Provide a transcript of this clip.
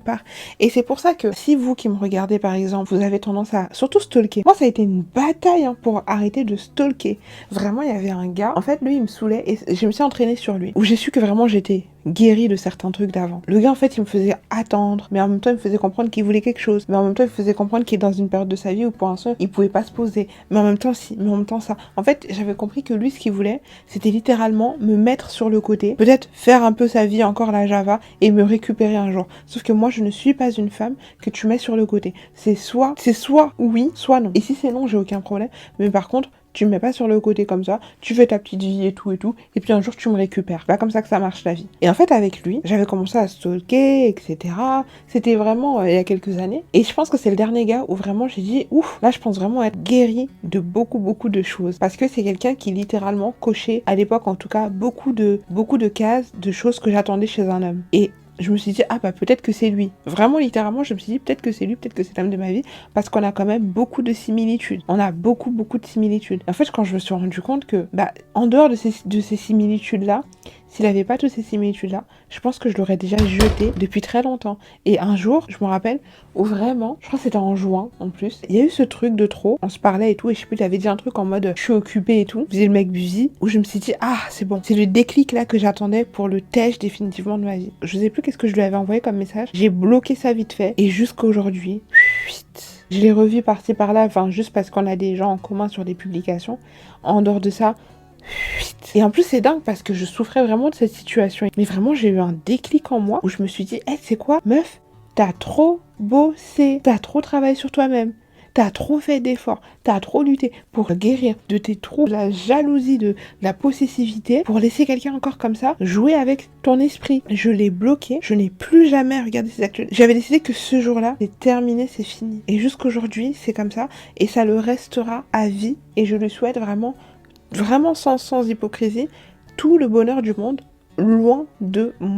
nulle part. Et c'est pour ça que si vous qui me regardez par exemple, vous avez tendance à surtout stalker. Moi ça a été une bataille pour arrêter de stalker. Vraiment il y avait un gars, en fait lui il me saoulait et je me suis entraînée sur lui. Où j'ai su que vraiment j'étais guérie de certains trucs d'avant. Le gars en fait il me faisait attendre, mais en même temps il me faisait comprendre qu'il voulait quelque chose, mais en même temps il me faisait comprendre qu'il est dans une période de sa vie où pour l'instant il pouvait pas se poser, mais en même temps si, mais en même temps ça. En fait j'avais compris que lui ce qu'il voulait c'était littéralement me mettre sur le côté, peut-être faire un peu sa vie encore la Java et me récupérer un jour. Sauf que moi je ne suis pas une femme que tu mets sur le côté. C'est soit oui, soit non. Et si c'est non j'ai aucun problème, mais par contre tu me mets pas sur le côté comme ça, tu fais ta petite vie et tout, et puis un jour tu me récupères. C'est pas comme ça que ça marche la vie. Et en fait avec lui, j'avais commencé à stalker, etc. C'était vraiment il y a quelques années. Et je pense que c'est le dernier gars où vraiment j'ai dit, ouf, là je pense vraiment être guérie de beaucoup de choses. Parce que c'est quelqu'un qui littéralement cochait, à l'époque en tout cas, beaucoup de cases, de choses que j'attendais chez un homme. Et je me suis dit, ah bah peut-être que c'est lui. Vraiment, littéralement, je me suis dit, peut-être que c'est lui, peut-être que c'est l'homme de ma vie, parce qu'on a quand même beaucoup de similitudes. On a beaucoup de similitudes. En fait, quand je me suis rendu compte que, bah, en dehors de ces similitudes-là, s'il avait pas toutes ces similitudes-là, je pense que je l'aurais déjà jeté depuis très longtemps. Et un jour, je me rappelle, où vraiment, je crois que c'était en juin, en plus, il y a eu ce truc de trop, on se parlait et tout, et je sais plus, il avait dit un truc en mode, je suis occupée et tout, faisait le mec busy, où je me suis dit, ah, c'est bon, c'est le déclic là que j'attendais pour le tèche définitivement de ma vie. Je sais plus qu'est-ce que je lui avais envoyé comme message, j'ai bloqué ça vite fait, et jusqu'à aujourd'hui, je l'ai revu par-ci par-là, enfin, juste parce qu'on a des gens en commun sur des publications. En dehors de ça, et en plus c'est dingue parce que je souffrais vraiment de cette situation. Mais vraiment j'ai eu un déclic en moi où je me suis dit, hey, c'est quoi, meuf, t'as trop bossé, t'as trop travaillé sur toi-même, t'as trop fait d'efforts, t'as trop lutté pour guérir de tes troubles, de la jalousie, de la possessivité, pour laisser quelqu'un encore comme ça jouer avec ton esprit. Je l'ai bloqué, je n'ai plus jamais regardé ses actualités. J'avais décidé que ce jour-là, c'est terminé, c'est fini. Et jusqu'aujourd'hui, c'est comme ça et ça le restera à vie et je lui souhaite vraiment sans hypocrisie, tout le bonheur du monde, loin de moi.